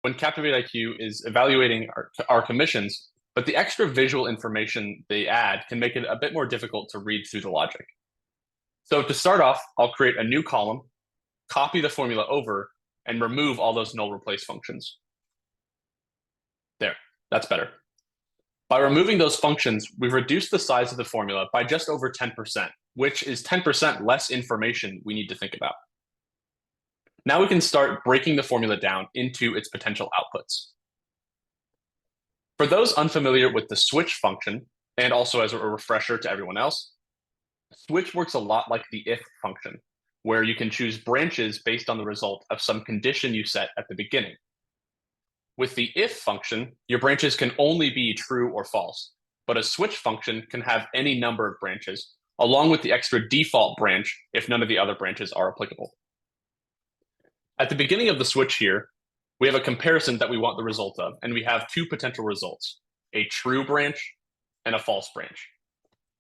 when Captivate IQ is evaluating our commissions, but the extra visual information they add can make it a bit more difficult to read through the logic. So to start off, I'll create a new column, copy the formula over, and remove all those null replace functions. There, that's better. By removing those functions, we've reduced the size of the formula by just over 10%, which is 10% less information we need to think about. Now we can start breaking the formula down into its potential outputs. For those unfamiliar with the switch function, and also as a refresher to everyone else, switch works a lot like the if function, where you can choose branches based on the result of some condition you set at the beginning. With the if function, your branches can only be true or false, but a switch function can have any number of branches, along with the extra default branch if none of the other branches are applicable. At the beginning of the switch here, we have a comparison that we want the result of, and we have two potential results, a true branch and a false branch,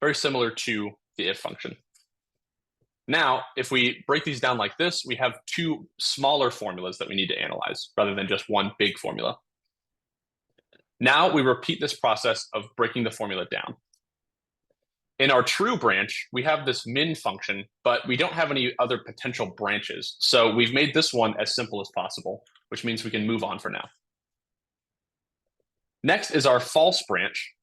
very similar to the if function. Now, if we break these down like this, we have two smaller formulas that we need to analyze rather than just one big formula. Now we repeat this process of breaking the formula down. In our true branch, we have this min function, but we don't have any other potential branches. So we've made this one as simple as possible, which means we can move on for now. Next is our false branch,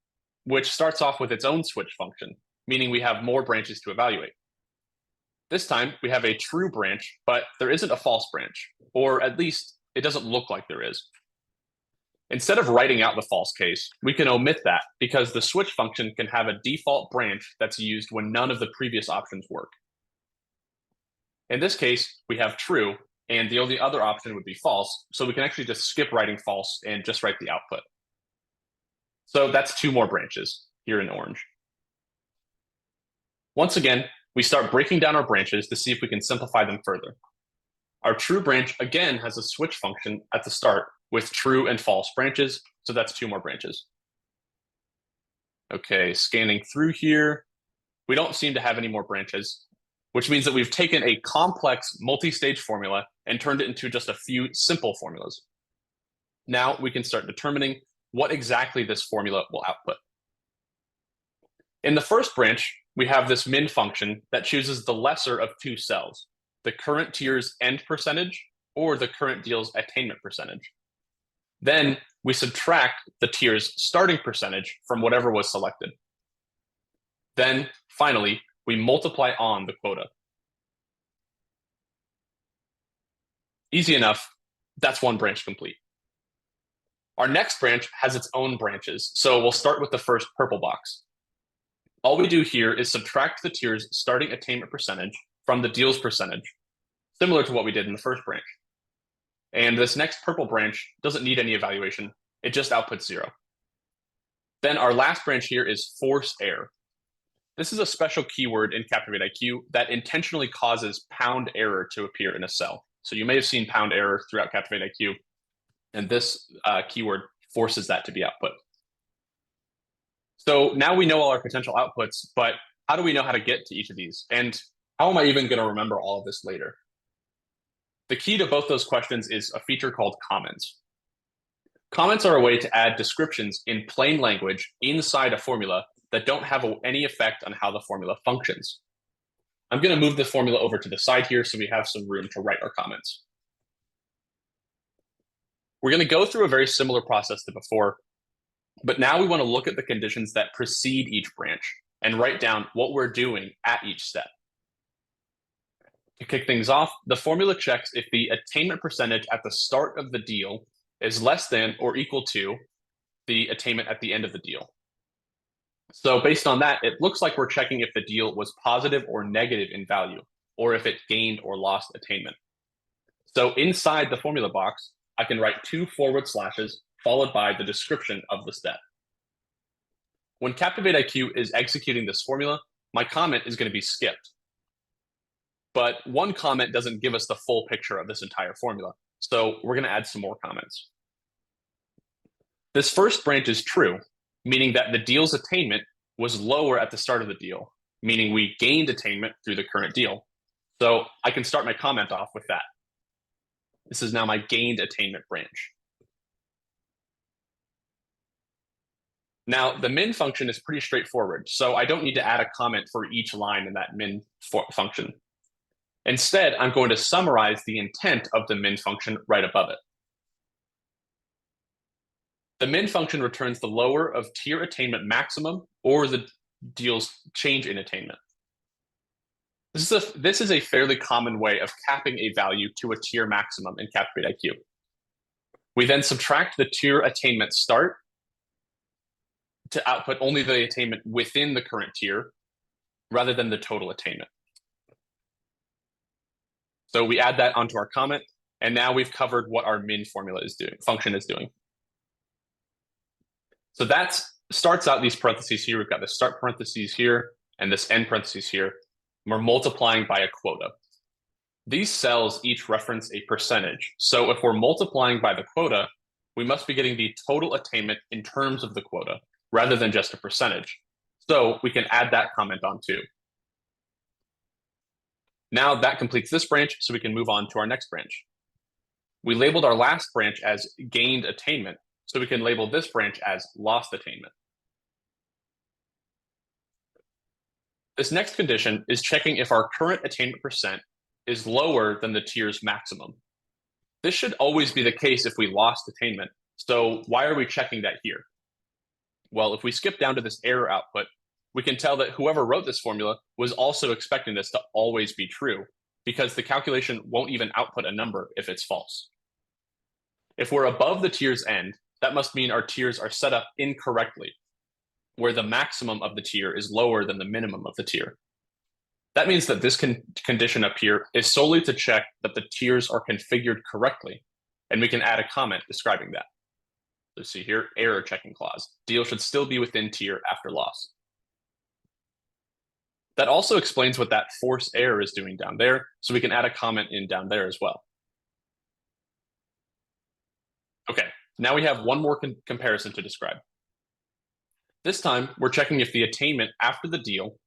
which starts off with its own switch function, meaning we have more branches to evaluate. This time we have a true branch, but there isn't a false branch, or at least it doesn't look like there is. Instead of writing out the false case, we can omit that because the switch function can have a default branch that's used when none of the previous options work. In this case, we have true, and the only other option would be false, so we can actually just skip writing false and just write the output. So that's two more branches here in orange. Once again, we start breaking down our branches to see if we can simplify them further. Our true branch again has a switch function at the start with true and false branches, so that's two more branches. Okay, scanning through here, we don't seem to have any more branches, which means that we've taken a complex multi-stage formula and turned it into just a few simple formulas. Now we can start determining what exactly this formula will output. In the first branch, we have this min function that chooses the lesser of two cells, the current tier's end percentage or the current deal's attainment percentage. Then we subtract the tier's starting percentage from whatever was selected. Then, finally, we multiply on the quota. Easy enough, that's one branch complete. Our next branch has its own branches, so we'll start with the first purple box. All we do here is subtract the tier's starting attainment percentage from the deal's percentage, similar to what we did in the first branch. And this next purple branch doesn't need any evaluation, it just outputs 0. Then our last branch here is force error. This is a special keyword in Captivate IQ that intentionally causes pound error to appear in a cell. So you may have seen pound error throughout Captivate IQ, and this keyword forces that to be output. So now we know all our potential outputs, but how do we know how to get to each of these? And how am I even going to remember all of this later? The key to both those questions is a feature called comments. Comments are a way to add descriptions in plain language inside a formula that don't have any effect on how the formula functions. I'm going to move the formula over to the side here so we have some room to write our comments. We're going to go through a very similar process to before, but now we want to look at the conditions that precede each branch and write down what we're doing at each step. To kick things off, the formula checks if the attainment percentage at the start of the deal is less than or equal to the attainment at the end of the deal. So based on that, it looks like we're checking if the deal was positive or negative in value, or if it gained or lost attainment. So inside the formula box, I can write 2 forward slashes followed by the description of the step. When Captivate IQ is executing this formula, my comment is going to be skipped. But one comment doesn't give us the full picture of this entire formula, so we're going to add some more comments. This first branch is true, meaning that the deal's attainment was lower at the start of the deal, meaning we gained attainment through the current deal. So I can start my comment off with that. This is now my gained attainment branch. Now, the min function is pretty straightforward, so I don't need to add a comment for each line in that min function. Instead, I'm going to summarize the intent of the min function right above it. The min function returns the lower of tier attainment maximum or the deal's change in attainment. This is a fairly common way of capping a value to a tier maximum in Calculate IQ. We then subtract the tier attainment start to output only the attainment within the current tier rather than the total attainment. So we add that onto our comment, and now we've covered what our min formula is doing, function is doing. So that starts out these parentheses here. We've got the start parentheses here and this end parentheses here. We're multiplying by a quota. These cells each reference a percentage. So if we're multiplying by the quota, we must be getting the total attainment in terms of the quota rather than just a percentage. So we can add that comment on too. Now that completes this branch, so we can move on to our next branch. We labeled our last branch as gained attainment, so we can label this branch as lost attainment. This next condition is checking if our current attainment percent is lower than the tier's maximum. This should always be the case if we lost attainment. So why are we checking that here? Well, if we skip down to this error output, we can tell that whoever wrote this formula was also expecting this to always be true, because the calculation won't even output a number if it's false. If we're above the tier's end, that must mean our tiers are set up incorrectly, where the maximum of the tier is lower than the minimum of the tier. That means that this condition up here is solely to check that the tiers are configured correctly, and we can add a comment describing that. So see here, error checking clause. Deal should still be within tier after loss. That also explains what that force error is doing down there, so we can add a comment in down there as well. Okay, now we have one more comparison to describe. This time, we're checking if the attainment after the deal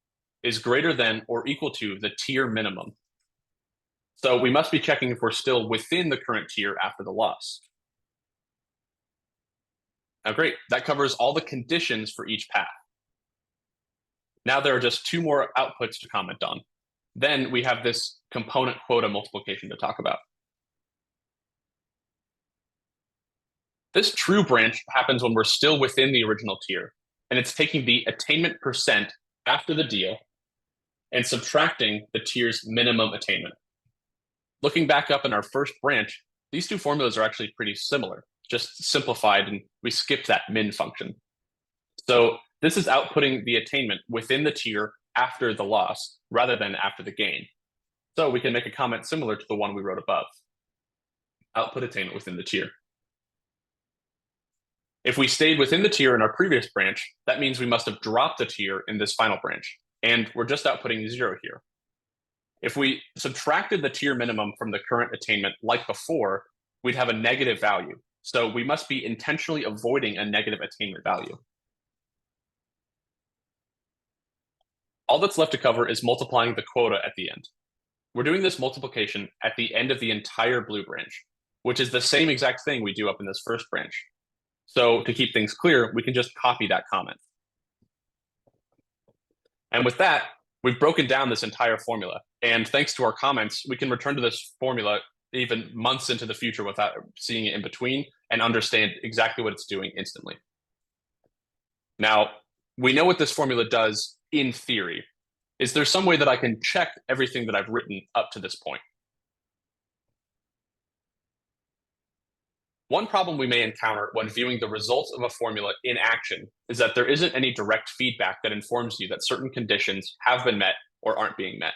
is greater than or equal to the tier minimum. So we must be checking if we're still within the current tier after the loss. Now great, that covers all the conditions for each path. Now there are just two more outputs to comment on. Then we have this component quota multiplication to talk about. This true branch happens when we're still within the original tier, and it's taking the attainment percent after the deal and subtracting the tier's minimum attainment. Looking back up in our first branch, these two formulas are actually pretty similar, just simplified, and we skipped that min function. So this is outputting the attainment within the tier after the loss rather than after the gain. So we can make a comment similar to the one we wrote above. Output attainment within the tier. If we stayed within the tier in our previous branch, that means we must have dropped the tier in this final branch, and we're just outputting 0 here. If we subtracted the tier minimum from the current attainment like before, we'd have a negative value. So we must be intentionally avoiding a negative attainment value. All that's left to cover is multiplying the quota at the end. We're doing this multiplication at the end of the entire blue branch, which is the same exact thing we do up in this first branch. So to keep things clear, we can just copy that comment. And with that, we've broken down this entire formula. And thanks to our comments, we can return to this formula even months into the future without seeing it in between and understand exactly what it's doing instantly. Now, we know what this formula does in theory. Is there some way that I can check everything that I've written up to this point? One problem we may encounter when viewing the results of a formula in action is that there isn't any direct feedback that informs you that certain conditions have been met or aren't being met.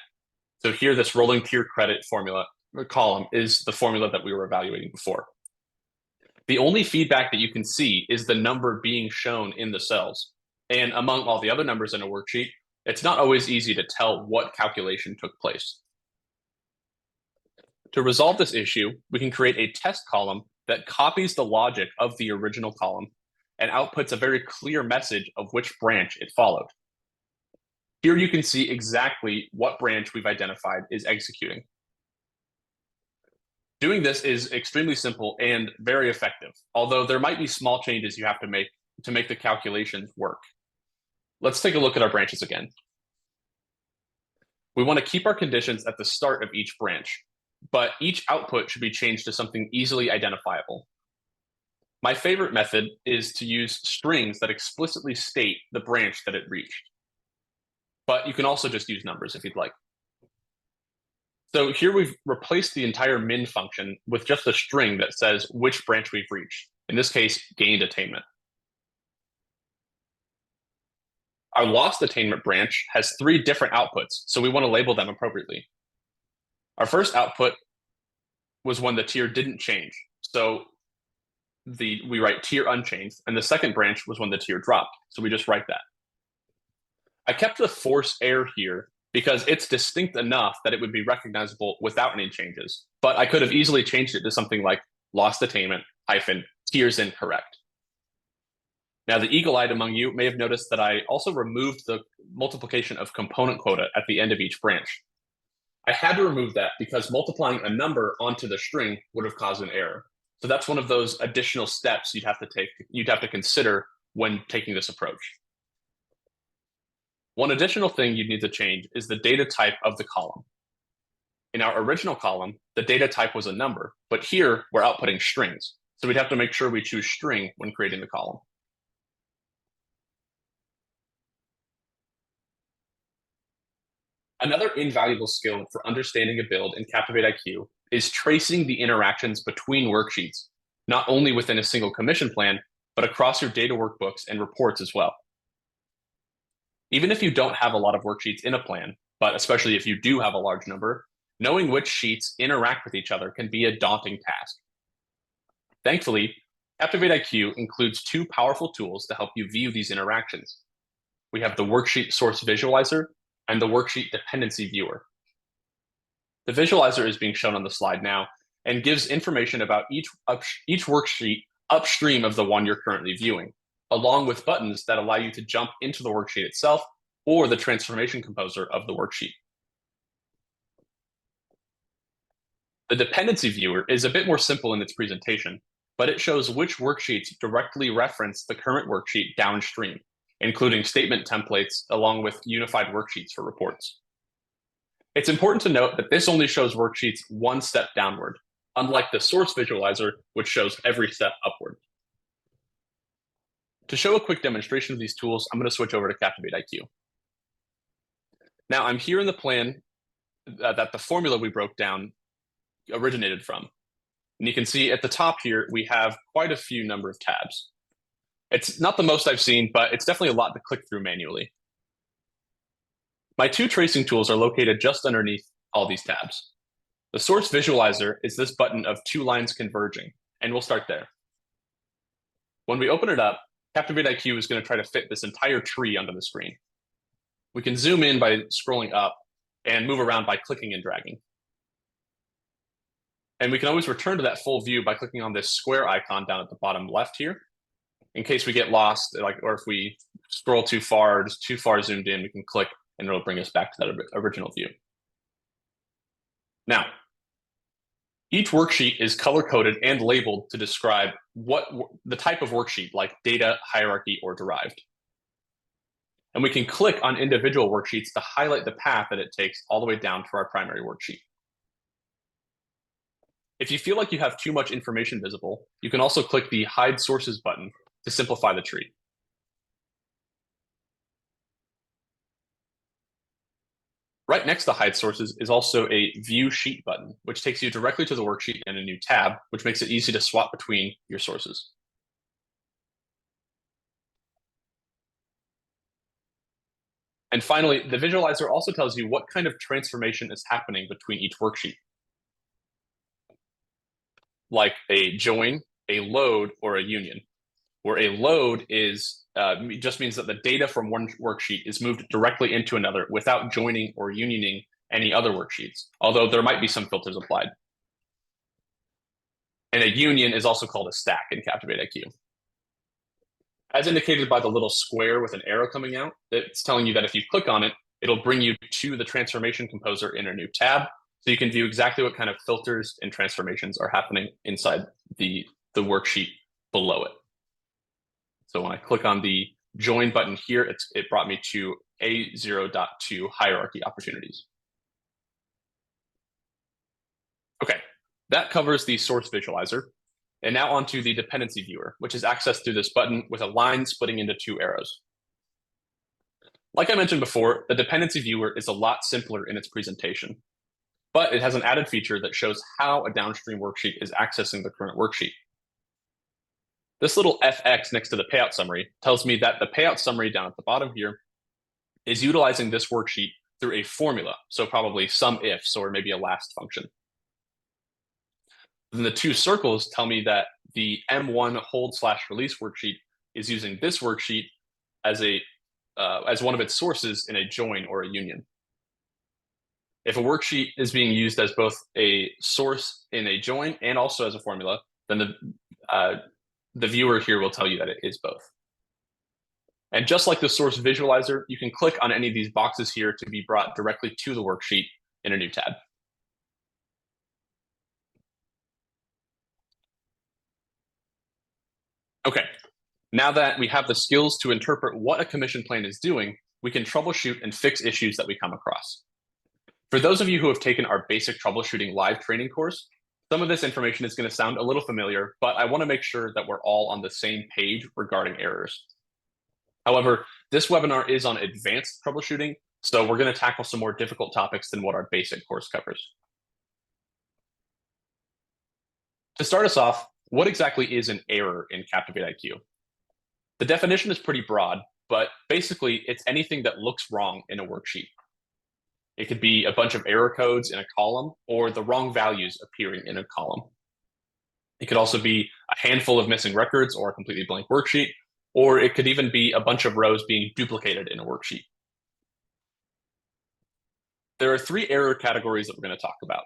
So here, this rolling tier credit formula column is the formula that we were evaluating before. The only feedback that you can see is the number being shown in the cells. And among all the other numbers in a worksheet, it's not always easy to tell what calculation took place. To resolve this issue, we can create a test column that copies the logic of the original column and outputs a very clear message of which branch it followed. Here you can see exactly what branch we've identified is executing. Doing this is extremely simple and very effective, although there might be small changes you have to make to make the calculations work. Let's take a look at our branches again. We want to keep our conditions at the start of each branch, but each output should be changed to something easily identifiable. My favorite method is to use strings that explicitly state the branch that it reached. But you can also just use numbers if you'd like. So here we've replaced the entire min function with just a string that says which branch we've reached. In this case, gained attainment. Our lost attainment branch has 3 different outputs, so we want to label them appropriately. Our first output was when the tier didn't change, so we write tier unchanged, and the second branch was when the tier dropped, so we just write that. I kept the force error here because it's distinct enough that it would be recognizable without any changes, but I could have easily changed it to something like lost attainment hyphen tiers incorrect. Now, the eagle-eyed among you may have noticed that I also removed the multiplication of component quota at the end of each branch. I had to remove that because multiplying a number onto the string would have caused an error. So that's one of those additional steps you'd have to consider when taking this approach. One additional thing you'd need to change is the data type of the column. In our original column, the data type was a number, but here we're outputting strings. So we'd have to make sure we choose string when creating the column. Another invaluable skill for understanding a build in Captivate IQ is tracing the interactions between worksheets, not only within a single commission plan, but across your data workbooks and reports as well. Even if you don't have a lot of worksheets in a plan, but especially if you do have a large number, knowing which sheets interact with each other can be a daunting task. Thankfully, Captivate IQ includes 2 powerful tools to help you view these interactions. We have the Worksheet Source Visualizer and the Worksheet Dependency Viewer. The visualizer is being shown on the slide now and gives information about each worksheet upstream of the one you're currently viewing, along with buttons that allow you to jump into the worksheet itself or the transformation composer of the worksheet. The dependency viewer is a bit more simple in its presentation, but it shows which worksheets directly reference the current worksheet downstream, including statement templates along with unified worksheets for reports. It's important to note that this only shows worksheets one step downward, unlike the source visualizer, which shows every step upward. To show a quick demonstration of these tools, I'm going to switch over to Captivate IQ. Now, I'm here in the plan that the formula we broke down originated from. And you can see at the top here, we have quite a few number of tabs. It's not the most I've seen, but it's definitely a lot to click through manually. My 2 tracing tools are located just underneath all these tabs. The source visualizer is this button of 2 lines converging, and we'll start there. When we open it up, Captivate IQ is going to try to fit this entire tree onto the screen. We can zoom in by scrolling up and move around by clicking and dragging. And we can always return to that full view by clicking on this square icon down at the bottom left here. In case we get lost, or if we scroll too far, just too far zoomed in, we can click and it'll bring us back to that original view. Now, each worksheet is color-coded and labeled to describe the type of worksheet, like data, hierarchy, or derived. And we can click on individual worksheets to highlight the path that it takes all the way down to our primary worksheet. If you feel like you have too much information visible, you can also click the Hide Sources button to simplify the tree. Right next to Hide Sources is also a View Sheet button, which takes you directly to the worksheet in a new tab, which makes it easy to swap between your sources. And finally, the visualizer also tells you what kind of transformation is happening between each worksheet, like a join, a load, or a union, where a load just means that the data from one worksheet is moved directly into another without joining or unioning any other worksheets, although there might be some filters applied. And a union is also called a stack in Captivate IQ. As indicated by the little square with an arrow coming out, it's telling you that if you click on it, it'll bring you to the transformation composer in a new tab, so you can view exactly what kind of filters and transformations are happening inside the worksheet below it. So when I click on the join button here, it brought me to A0.2 hierarchy opportunities. Okay, that covers the source visualizer. And now onto the dependency viewer, which is accessed through this button with a line splitting into two arrows. Like I mentioned before, the dependency viewer is a lot simpler in its presentation, but it has an added feature that shows how a downstream worksheet is accessing the current worksheet. This little FX next to the payout summary tells me that the payout summary down at the bottom here is utilizing this worksheet through a formula, so probably some ifs or maybe a last function. Then the two circles tell me that the M1 hold/release worksheet is using this worksheet as one of its sources in a join or a union. If a worksheet is being used as both a source in a join and also as a formula, then the viewer here will tell you that it is both. And just like the source visualizer, you can click on any of these boxes here to be brought directly to the worksheet in a new tab. Okay, now that we have the skills to interpret what a commission plan is doing, we can troubleshoot and fix issues that we come across. For those of you who have taken our basic troubleshooting live training course, some of this information is going to sound a little familiar, but I want to make sure that we're all on the same page regarding errors. However, this webinar is on advanced troubleshooting, so we're going to tackle some more difficult topics than what our basic course covers. To start us off, what exactly is an error in Captivate IQ? The definition is pretty broad, but basically it's anything that looks wrong in a worksheet. It could be a bunch of error codes in a column or the wrong values appearing in a column. It could also be a handful of missing records or a completely blank worksheet, or it could even be a bunch of rows being duplicated in a worksheet. There are three error categories that we're going to talk about.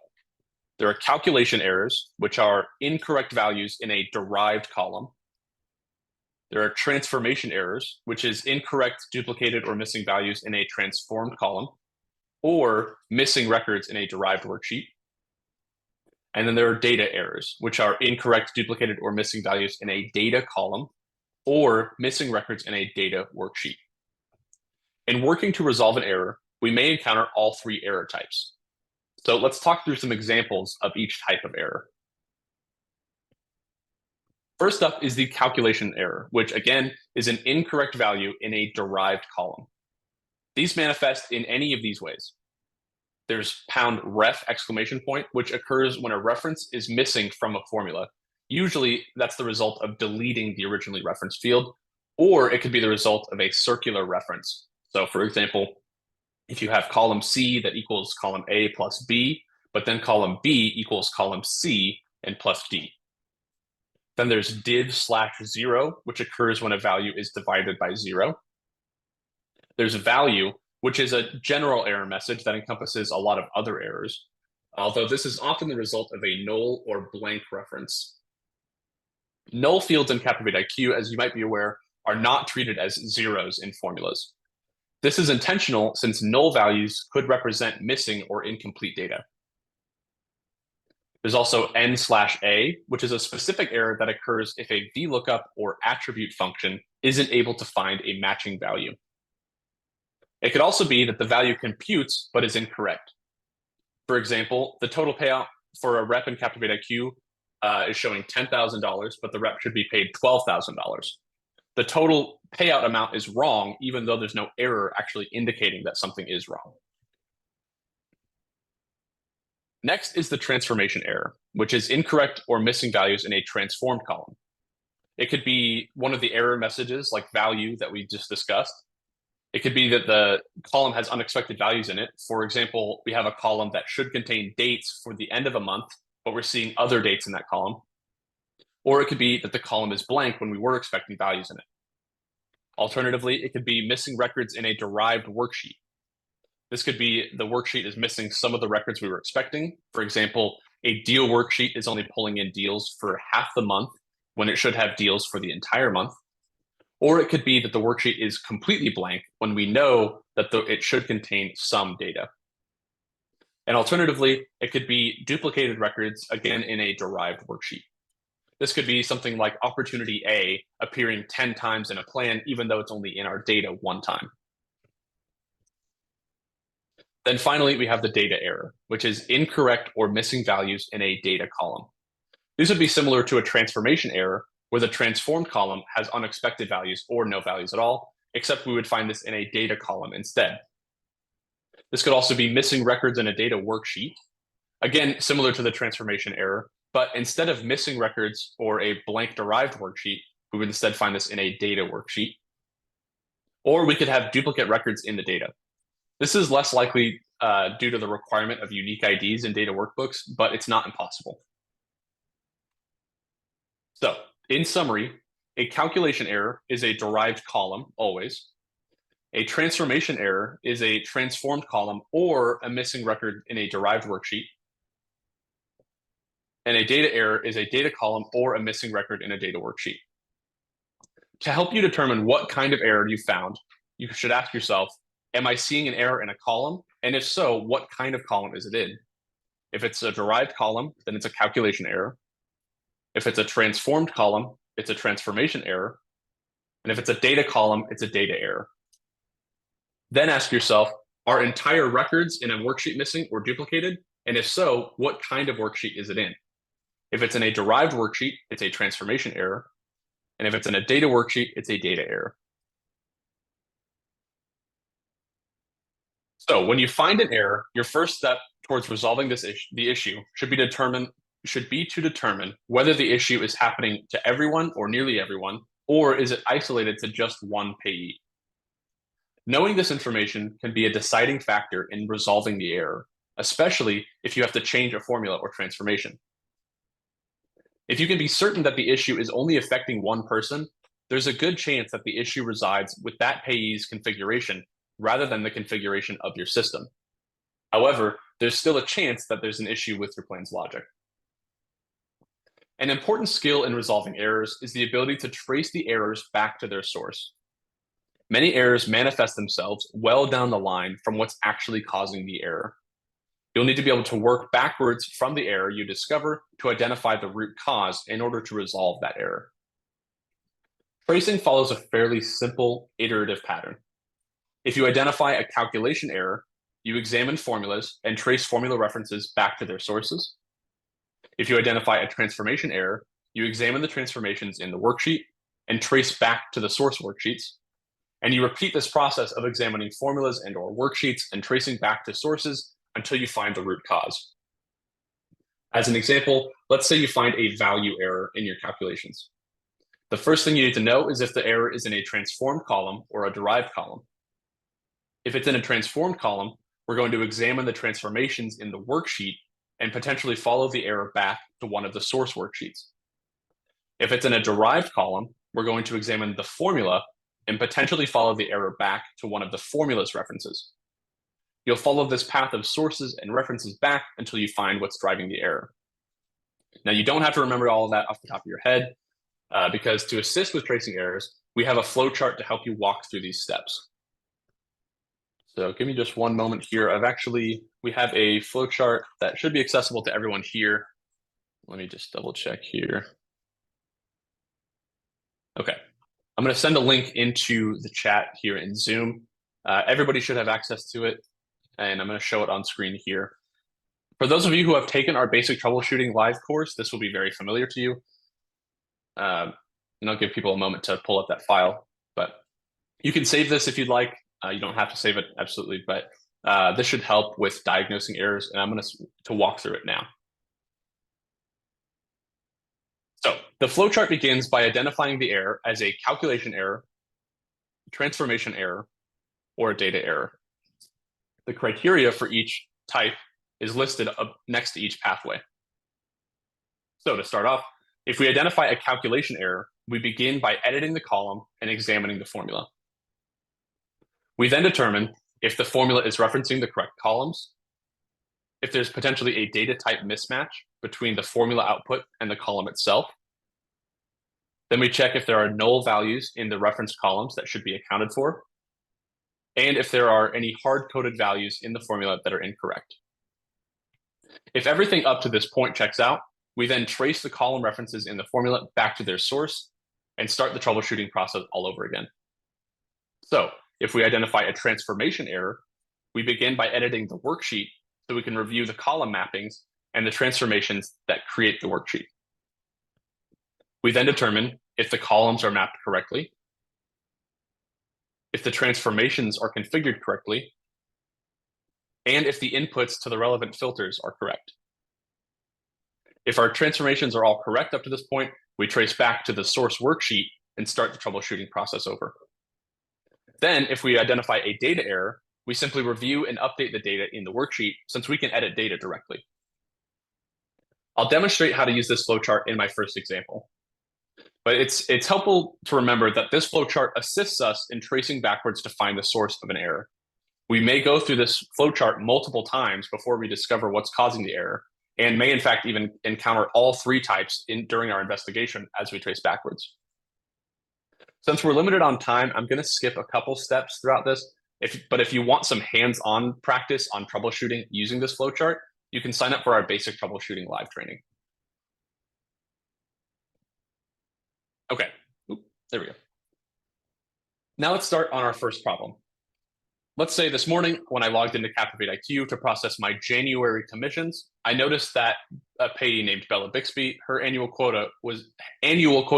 There are calculation errors, which are incorrect values in a derived column. There are transformation errors, which is incorrect, duplicated, or missing values in a transformed column, or missing records in a derived worksheet. And then there are data errors, which are incorrect, duplicated, or missing values in a data column, or missing records in a data worksheet. In working to resolve an error, we may encounter all three error types. So let's talk through some examples of each type of error. First up is the calculation error, which again is an incorrect value in a derived column. These manifest in any of these ways. There's #ref!, which occurs when a reference is missing from a formula. Usually that's the result of deleting the originally referenced field, or it could be the result of a circular reference. So for example, if you have column C that equals column A plus B, but then column B equals column C and plus D. Then there's div/0, which occurs when a value is divided by 0. There's value, which is a general error message that encompasses a lot of other errors, although this is often the result of a null or blank reference. Null fields in Captivate IQ, as you might be aware, are not treated as zeros in formulas. This is intentional since null values could represent missing or incomplete data. There's also n/a, which is a specific error that occurs if a VLOOKUP or attribute function isn't able to find a matching value. It could also be that the value computes but is incorrect. For example, the total payout for a rep in Captivate IQ is showing $10,000, but the rep should be paid $12,000. The total payout amount is wrong, even though there's no error actually indicating that something is wrong. Next is the transformation error, which is incorrect or missing values in a transformed column. It could be one of the error messages like value that we just discussed. It could be that the column has unexpected values in it. For example, we have a column that should contain dates for the end of a month, but we're seeing other dates in that column. Or it could be that the column is blank when we were expecting values in it. Alternatively, it could be missing records in a derived worksheet. This could be the worksheet is missing some of the records we were expecting. For example, a deal worksheet is only pulling in deals for half the month when it should have deals for the entire month. Or it could be that the worksheet is completely blank when we know that it should contain some data. And alternatively, it could be duplicated records, again, in a derived worksheet. This could be something like opportunity A appearing 10 times in a plan, even though it's only in our data one time. Then finally, we have the data error, which is incorrect or missing values in a data column. These would be similar to a transformation error, where the transformed column has unexpected values or no values at all, except we would find this in a data column instead. This could also be missing records in a data worksheet. Again, similar to the transformation error, but instead of missing records or a blank derived worksheet, we would instead find this in a data worksheet. Or we could have duplicate records in the data. This is less likely due to the requirement of unique IDs in data workbooks, but it's not impossible. So, in summary, a calculation error is a derived column, always. A transformation error is a transformed column or a missing record in a derived worksheet. And a data error is a data column or a missing record in a data worksheet. To help you determine what kind of error you found, you should ask yourself, am I seeing an error in a column? And if so, what kind of column is it in? If it's a derived column, then it's a calculation error. If it's a transformed column, it's a transformation error. And if it's a data column, it's a data error. Then ask yourself, are entire records in a worksheet missing or duplicated? And if so, what kind of worksheet is it in? If it's in a derived worksheet, it's a transformation error. And if it's in a data worksheet, it's a data error. So when you find an error, your first step towards resolving the issue should be to determine whether the issue is happening to everyone or nearly everyone, or is it isolated to just one payee. Knowing this information can be a deciding factor in resolving the error, especially if you have to change a formula or transformation. If you can be certain that the issue is only affecting one person, there's a good chance that the issue resides with that payee's configuration rather than the configuration of your system. However, there's still a chance that there's an issue with your plan's logic. An important skill in resolving errors is the ability to trace the errors back to their source. Many errors manifest themselves well down the line from what's actually causing the error. You'll need to be able to work backwards from the error you discover to identify the root cause in order to resolve that error. Tracing follows a fairly simple iterative pattern. If you identify a calculation error, you examine formulas and trace formula references back to their sources. If you identify a transformation error, you examine the transformations in the worksheet and trace back to the source worksheets. And you repeat this process of examining formulas and/or worksheets and tracing back to sources until you find the root cause. As an example, let's say you find a value error in your calculations. The first thing you need to know is if the error is in a transformed column or a derived column. If it's in a transformed column, we're going to examine the transformations in the worksheet and potentially follow the error back to one of the source worksheets. If it's in a derived column, we're going to examine the formula and potentially follow the error back to one of the formula's references. You'll follow this path of sources and references back until you find what's driving the error. Now, you don't have to remember all of that off the top of your head, because to assist with tracing errors, we have a flowchart to help you walk through these steps. So give me just one moment here. We have a flowchart that should be accessible to everyone here. Let me just double check here. Okay, I'm going to send a link into the chat here in Zoom. Everybody should have access to it, and I'm going to show it on screen here. For those of you who have taken our basic troubleshooting live course, this will be very familiar to you. And I'll give people a moment to pull up that file, but you can save this if you'd like. You don't have to save it, absolutely, but this should help with diagnosing errors, and I'm going to walk through it now. So the flowchart begins by identifying the error as a calculation error, transformation error, or a data error. The criteria for each type is listed up next to each pathway. So to start off, if we identify a calculation error, we begin by editing the column and examining the formula. We then determine if the formula is referencing the correct columns, if there's potentially a data type mismatch between the formula output and the column itself. Then we check if there are null values in the reference columns that should be accounted for, and if there are any hard-coded values in the formula that are incorrect. If everything up to this point checks out, We then trace the column references in the formula back to their source and start the troubleshooting process all over again. So if we identify a transformation error, we begin by editing the worksheet so we can review the column mappings and the transformations that create the worksheet. We then determine if the columns are mapped correctly, if the transformations are configured correctly, and if the inputs to the relevant filters are correct. If our transformations are all correct up to this point, we trace back to the source worksheet and start the troubleshooting process over. Then, if we identify a data error, we simply review and update the data in the worksheet since we can edit data directly. I'll demonstrate how to use this flowchart in my first example. But it's helpful to remember that this flowchart assists us in tracing backwards to find the source of an error. We may go through this flowchart multiple times before we discover what's causing the error, and may in fact even encounter all three types during our investigation as we trace backwards. Since we're limited on time, I'm going to skip a couple steps throughout this. But if you want some hands-on practice on troubleshooting using this flowchart, you can sign up for our basic troubleshooting live training. Okay, there we go. Now let's start on our first problem. Let's say this morning when I logged into Captivate IQ to process my January commissions, I noticed that a payee named Bella Bixby, her annual quota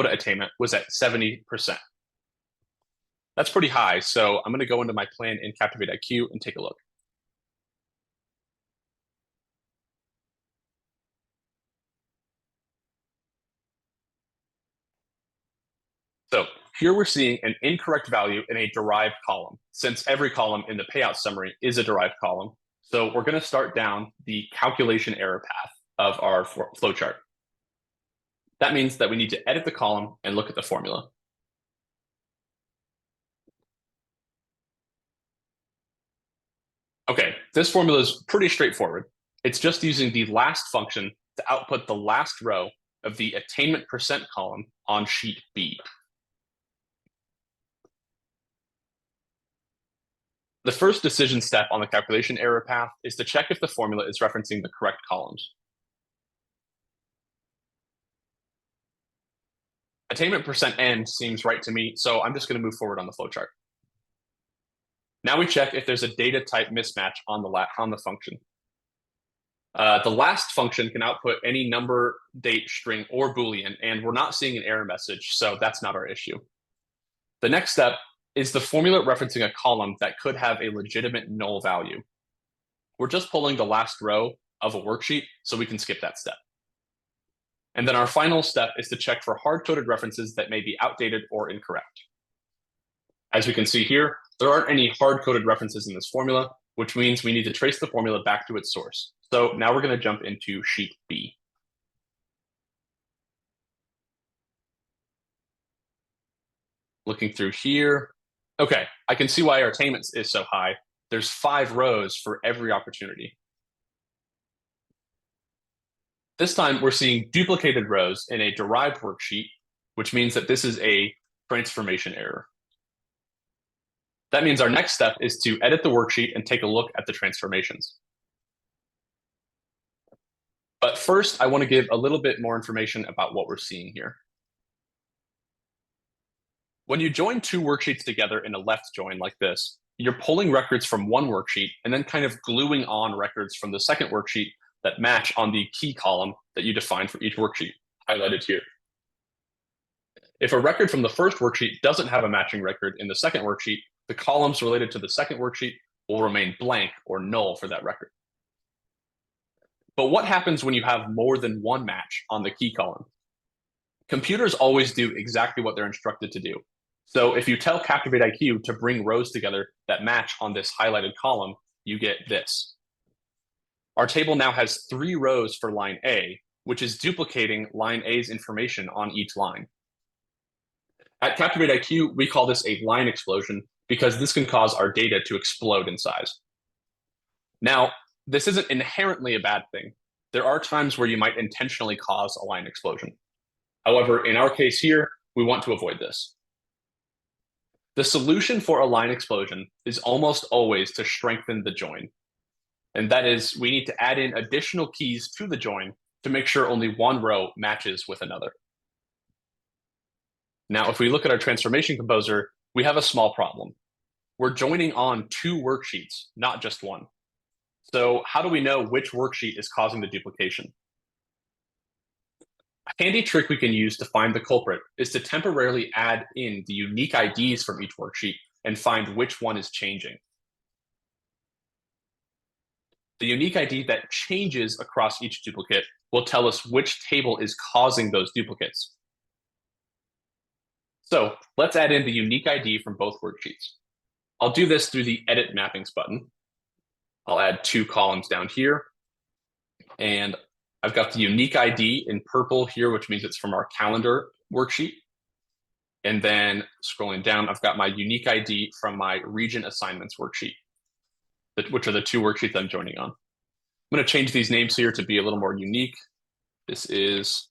attainment was at 70%. That's pretty high, so I'm going to go into my plan in Captivate IQ and take a look. So here we're seeing an incorrect value in a derived column, since every column in the payout summary is a derived column. So we're going to start down the calculation error path of our flowchart. That means that we need to edit the column and look at the formula. Okay, this formula is pretty straightforward. It's just using the last function to output the last row of the attainment percent column on sheet B. The first decision step on the calculation error path is to check if the formula is referencing the correct columns. Attainment percent end seems right to me, so I'm just going to move forward on the flowchart. Now we check if there's a data type mismatch on the function. The last function can output any number, date, string, or Boolean, and we're not seeing an error message, so that's not our issue. The next step is the formula referencing a column that could have a legitimate null value. We're just pulling the last row of a worksheet, so we can skip that step. And then our final step is to check for hard-coded references that may be outdated or incorrect. As we can see here, there aren't any hard-coded references in this formula, which means we need to trace the formula back to its source. So now we're going to jump into sheet B. Looking through here. Okay, I can see why our attainment is so high. There's 5 rows for every opportunity. This time we're seeing duplicated rows in a derived worksheet, which means that this is a transformation error. That means our next step is to edit the worksheet and take a look at the transformations. But first, I want to give a little bit more information about what we're seeing here. When you join 2 worksheets together in a left join like this, you're pulling records from one worksheet and then kind of gluing on records from the second worksheet that match on the key column that you defined for each worksheet, highlighted here. If a record from the first worksheet doesn't have a matching record in the second worksheet, the columns related to the second worksheet will remain blank or null for that record. But what happens when you have more than one match on the key column? Computers always do exactly what they're instructed to do. So if you tell Captivate IQ to bring rows together that match on this highlighted column, you get this. Our table now has 3 rows for line A, which is duplicating line A's information on each line. At Captivate IQ, we call this a line explosion because this can cause our data to explode in size. Now, this isn't inherently a bad thing. There are times where you might intentionally cause a line explosion. However, in our case here, we want to avoid this. The solution for a line explosion is almost always to strengthen the join. And that is, we need to add in additional keys to the join to make sure only one row matches with another. Now, if we look at our transformation composer, we have a small problem. We're joining on two worksheets, not just one. So how do we know which worksheet is causing the duplication? A handy trick we can use to find the culprit is to temporarily add in the unique IDs from each worksheet and find which one is changing. The unique ID that changes across each duplicate will tell us which table is causing those duplicates. So let's add in the unique ID from both worksheets. I'll do this through the Edit Mappings button. I'll add two columns down here. And I've got the unique ID in purple here, which means it's from our calendar worksheet. And then scrolling down, I've got my unique ID from my region assignments worksheet, which are the two worksheets I'm joining on. I'm going to change these names here to be a little more unique. This is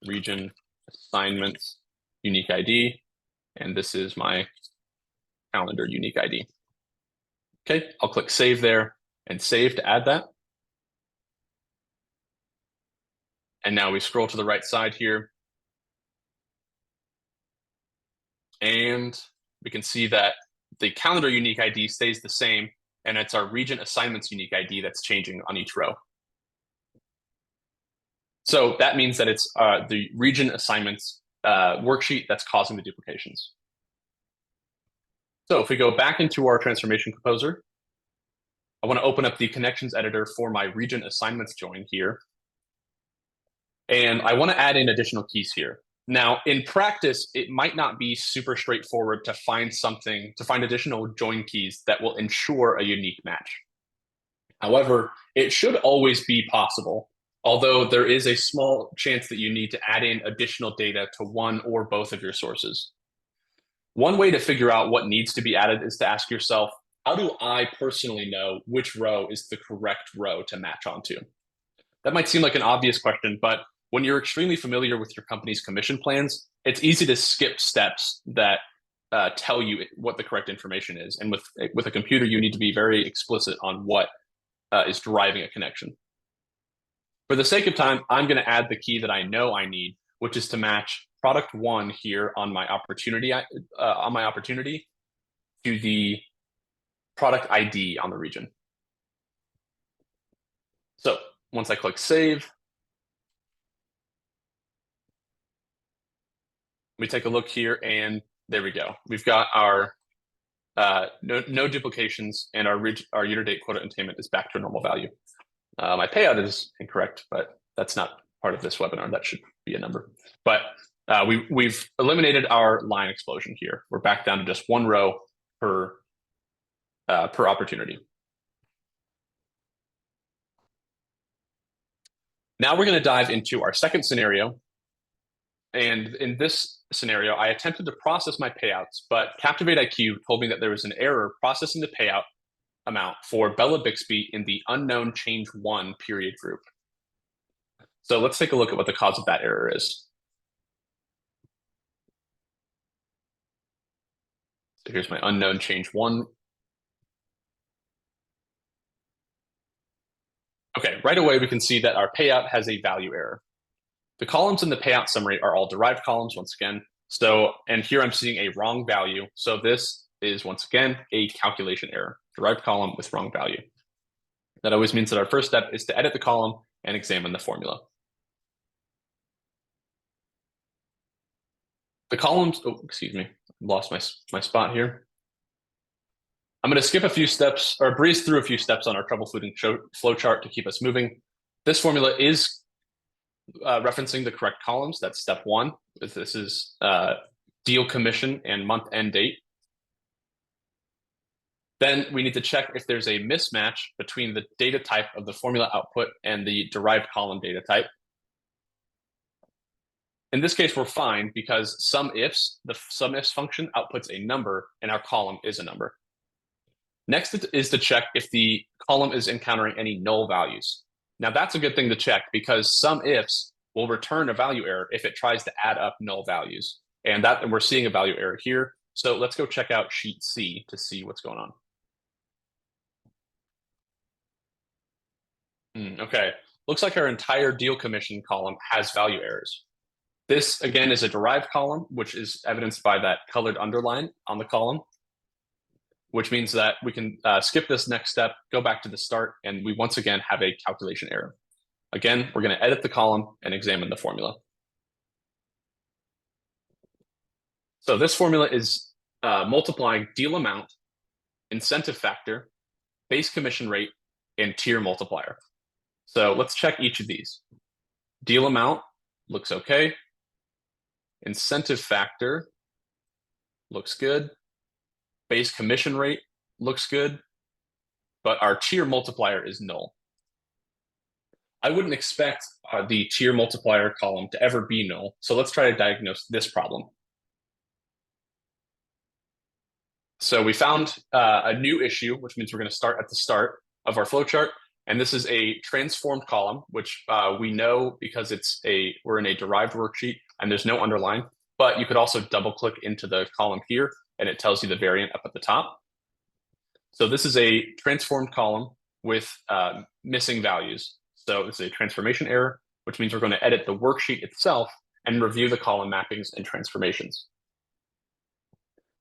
region assignments unique ID, and this is my calendar unique ID. Okay, I'll click save there and save to add that. And now we scroll to the right side here. And we can see that the calendar unique ID stays the same, and it's our region assignments unique ID that's changing on each row. So that means that it's the region assignments worksheet that's causing the duplications. So if we go back into our transformation composer, I want to open up the connections editor for my region assignments join here. And I want to add in additional keys here. Now, in practice, it might not be super straightforward to find additional join keys that will ensure a unique match. However, it should always be possible, although there is a small chance that you need to add in additional data to one or both of your sources. One way to figure out what needs to be added is to ask yourself, how do I personally know which row is the correct row to match onto? That might seem like an obvious question, but when you're extremely familiar with your company's commission plans, it's easy to skip steps that tell you what the correct information is. And with a computer, you need to be very explicit on what is driving a connection. For the sake of time, I'm going to add the key that I know I need, which is to match product one here on my opportunity to the product ID on the region. So once I click save, we take a look here, and there we go. We've got our no duplications, and our year-to-date quota attainment is back to a normal value. My payout is incorrect, but that's not part of this webinar. That should be a number. But we've eliminated our line explosion here. We're back down to just one row per opportunity. Now we're going to dive into our second scenario. And in this scenario, I attempted to process my payouts, but Captivate IQ told me that there was an error processing the payout amount for Bella Bixby in the unknown change one period group. So let's take a look at what the cause of that error is. So here's my unknown change one. Okay, right away we can see that our payout has a value error. The columns in the payout summary are all derived columns once again. So, and here I'm seeing a wrong value. So this is once again a calculation error, derived column with wrong value. That always means that our first step is to edit the column and examine the formula. The columns, oh, excuse me, lost my spot here. I'm going to skip a few steps or breeze through a few steps on our troubleshooting flowchart to keep us moving. This formula is referencing the correct columns. That's step one. This is deal commission and month end date. Then we need to check if there's a mismatch between the data type of the formula output and the derived column data type. In this case, we're fine because the SUMIFS function outputs a number and our column is a number. Next is to check if the column is encountering any null values. Now that's a good thing to check because SUMIFS will return a value error if it tries to add up null values. And we're seeing a value error here. So let's go check out sheet C to see what's going on. Okay, looks like our entire deal commission column has value errors. This, again, is a derived column, which is evidenced by that colored underline on the column, which means that we can skip this next step, go back to the start, and we once again have a calculation error. Again, we're going to edit the column and examine the formula. So this formula is multiplying deal amount, incentive factor, base commission rate, and tier multiplier. So let's check each of these. Deal amount looks okay. Incentive factor looks good. Base commission rate looks good. But our tier multiplier is null. I wouldn't expect the tier multiplier column to ever be null. So let's try to diagnose this problem. So we found a new issue, which means we're going to start at the start of our flowchart. And this is a transformed column, which we know because we're in a derived worksheet and there's no underline. But you could also double click into the column here and it tells you the variant up at the top. So this is a transformed column with missing values. So it's a transformation error, which means we're going to edit the worksheet itself and review the column mappings and transformations.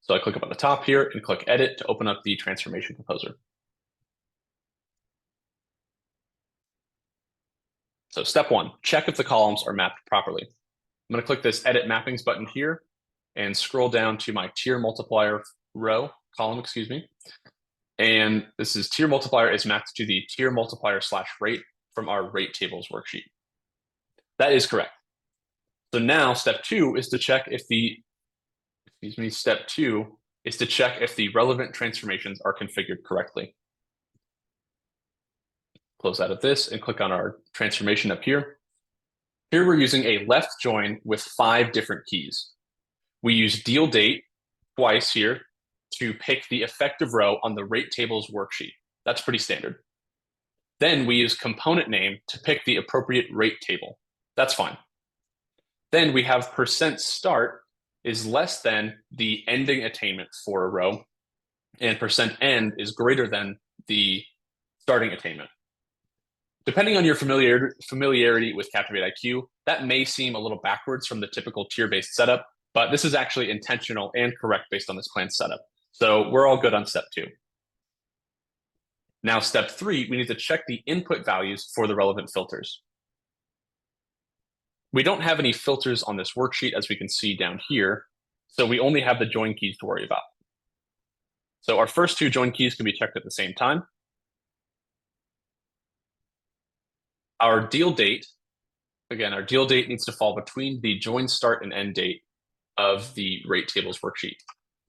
So I click up at the top here and click Edit to open up the transformation composer. So step one, check if the columns are mapped properly. I'm going to click this Edit Mappings button here and scroll down to my tier multiplier column, excuse me. And this is tier multiplier is mapped to the tier multiplier / rate from our rate tables worksheet. That is correct. So now step two is to check if the relevant transformations are configured correctly. Close out of this and click on our transformation up here. Here we're using a left join with 5 different keys. We use deal date twice here to pick the effective row on the rate tables worksheet. That's pretty standard. Then we use component name to pick the appropriate rate table. That's fine. Then we have %start is less than the ending attainment for a row, and %end is greater than the starting attainment. Depending on your familiarity with Captivate IQ, that may seem a little backwards from the typical tier-based setup, but this is actually intentional and correct based on this plan setup. So we're all good on step 2. Now, step 3, we need to check the input values for the relevant filters. We don't have any filters on this worksheet, as we can see down here, so we only have the join keys to worry about. So our first 2 join keys can be checked at the same time. Our deal date, again, our deal date needs to fall between the join start and end date of the rate tables worksheet.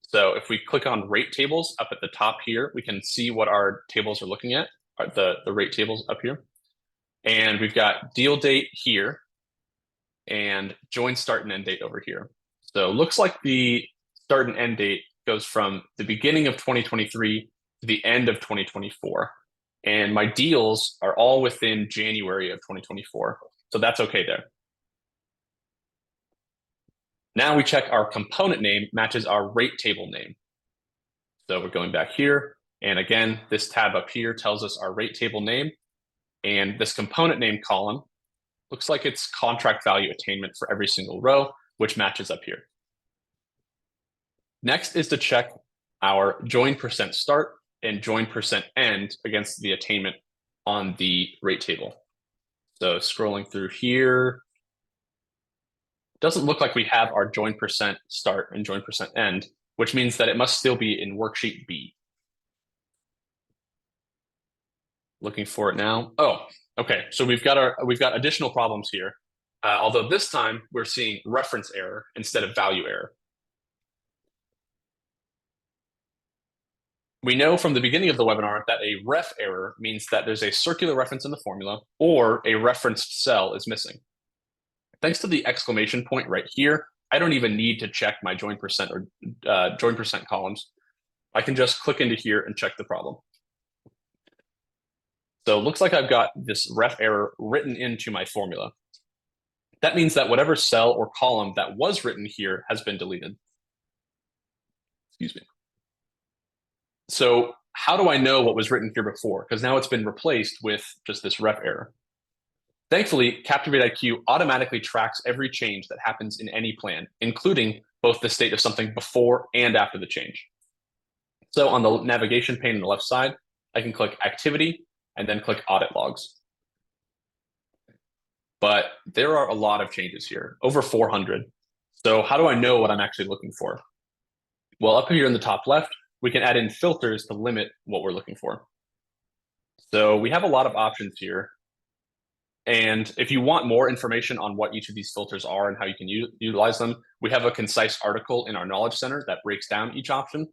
So if we click on rate tables up at the top here, we can see what our tables are looking at, the rate tables up here. And we've got deal date here and join start and end date over here. So it looks like the start and end date goes from the beginning of 2023 to the end of 2024. And my deals are all within January of 2024. So that's okay there. Now we check our component name matches our rate table name. So we're going back here. And again, this tab up here tells us our rate table name. And this component name column looks like it's contract value attainment for every single row, which matches up here. Next is to check our join %start and join %end against the attainment on the rate table. So scrolling through here, doesn't look like we have our join %start and join %end, which means that it must still be in worksheet B. Looking for it now. Oh, okay. So we've got additional problems here. Although this time we're seeing reference error instead of value error. We know from the beginning of the webinar that a ref error means that there's a circular reference in the formula or a referenced cell is missing. Thanks to the exclamation point right here, I don't even need to check my join % or join % columns. I can just click into here and check the problem. So it looks like I've got this ref error written into my formula. That means that whatever cell or column that was written here has been deleted. Excuse me. So how do I know what was written here before? Because now it's been replaced with just this ref error. Thankfully, Captivate IQ automatically tracks every change that happens in any plan, including both the state of something before and after the change. So on the navigation pane on the left side, I can click Activity and then click Audit Logs. But there are a lot of changes here, over 400. So how do I know what I'm actually looking for? Well, up here in the top left, we can add in filters to limit what we're looking for. So we have a lot of options here. And if you want more information on what each of these filters are and how you can utilize them, we have a concise article in our Knowledge Center that breaks down each option.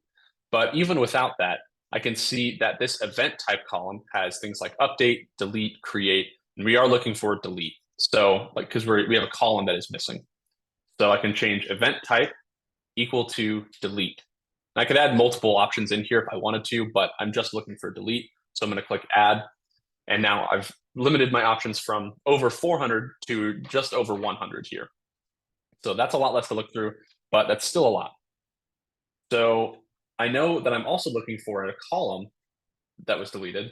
But even without that, I can see that this event type column has things like update, delete, create, and we are looking for delete. So like, because we have a column that is missing. So I can change event type equal to delete. And I could add multiple options in here if I wanted to, but I'm just looking for delete. So I'm going to click add. And now I've limited my options from over 400 to just over 100 here. So that's a lot less to look through, but that's still a lot. So I know that I'm also looking for a column that was deleted.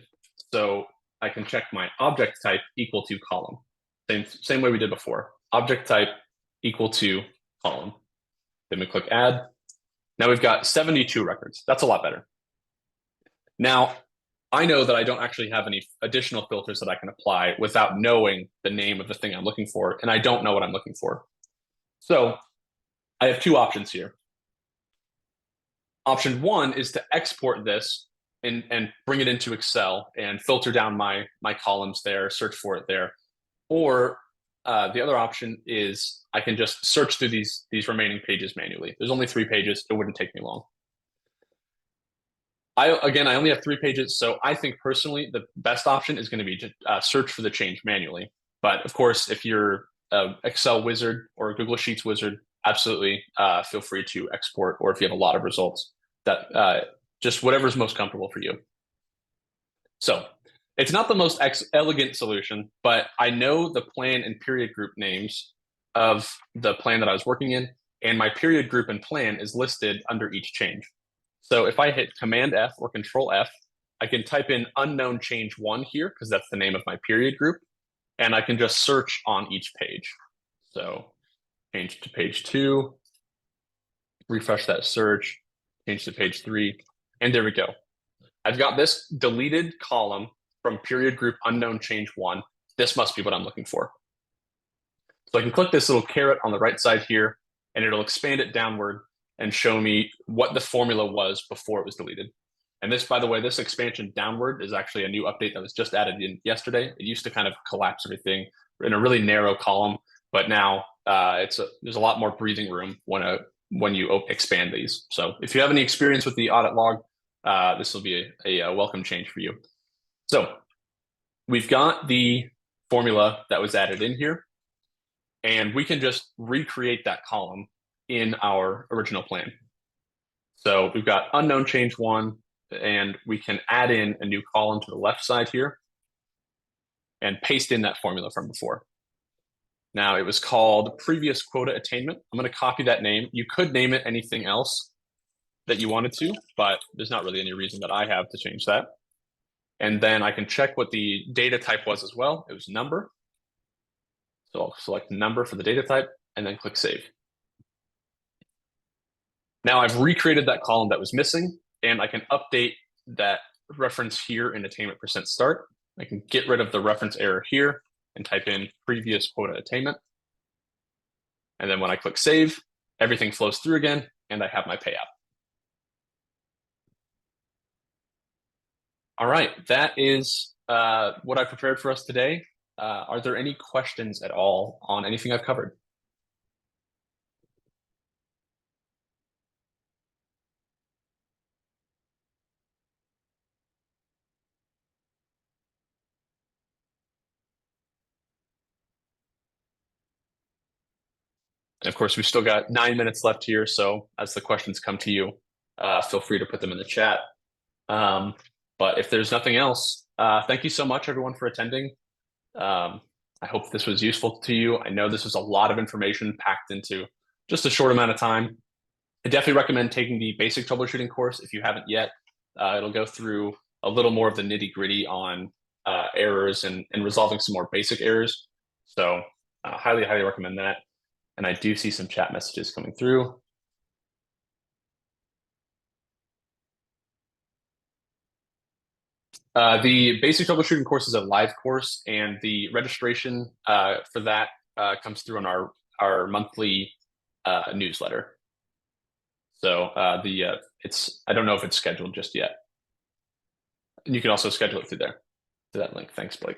So I can check my object type equal to column. Same way we did before. Object type equal to column. Then we click add. Now we've got 72 records. That's a lot better. Now, I know that I don't actually have any additional filters that I can apply without knowing the name of the thing I'm looking for, and I don't know what I'm looking for. So I have two options here. Option one is to export this and bring it into Excel and filter down my columns there, search for it there. Or the other option is I can just search through these remaining pages manually. There's only 3 pages. It wouldn't take me long. I only have 3 pages, so I think personally the best option is going to be to search for the change manually. But of course, if you're an Excel wizard or a Google Sheets wizard, absolutely feel free to export, or if you have a lot of results, that just whatever's most comfortable for you. So it's not the most elegant solution, but I know the plan and period group names of the plan that I was working in, and my period group and plan is listed under each change. So if I hit Command F or Control F, I can type in unknown change 1 here because that's the name of my period group, and I can just search on each page. So change to page 2, refresh that search, change to page 3, and there we go. I've got this deleted column from period group unknown change 1. This must be what I'm looking for. So I can click this little caret on the right side here, and it'll expand it downward and show me what the formula was before it was deleted. And this, by the way, this expansion downward is actually a new update that was just added in yesterday. It used to kind of collapse everything in a really narrow column, but now there's a lot more breathing room when you expand these. So if you have any experience with the audit log, this will be a welcome change for you. So we've got the formula that was added in here, and we can just recreate that column in our original plan. So we've got unknown change 1, and we can add in a new column to the left side here and paste in that formula from before. Now it was called previous quota attainment. I'm going to copy that name. You could name it anything else that you wanted to, but there's not really any reason that I have to change that. And then I can check what the data type was as well. It was number. So I'll select number for the data type and then click save. Now I've recreated that column that was missing, and I can update that reference here in attainment percent start. I can get rid of the reference error here and type in previous quota attainment. And then when I click save, everything flows through again, and I have my payout. All right, that is what I prepared for us today. Are there any questions at all on anything I've covered? And of course, we've still got 9 minutes left here. So as the questions come to you, feel free to put them in the chat. But if there's nothing else, thank you so much, everyone, for attending. I hope this was useful to you. I know this was a lot of information packed into just a short amount of time. I definitely recommend taking the basic troubleshooting course if you haven't yet. It'll go through a little more of the nitty gritty on errors and resolving some more basic errors. So highly, highly recommend that. And I do see some chat messages coming through. The basic troubleshooting course is a live course, and the registration for that comes through on our monthly newsletter. So I don't know if it's scheduled just yet. And you can also schedule it through there, to that link. Thanks, Blake.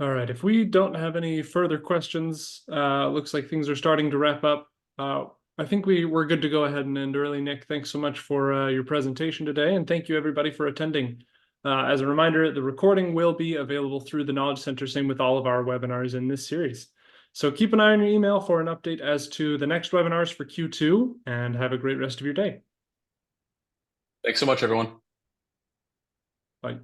All right, if we don't have any further questions, looks like things are starting to wrap up. I think we're good to go ahead and end early. Nick, thanks so much for your presentation today, and thank you everybody for attending. As a reminder, the recording will be available through the Knowledge Center, same with all of our webinars in this series. So keep an eye on your email for an update as to the next webinars for Q2, and have a great rest of your day. Thanks so much, everyone. Bye.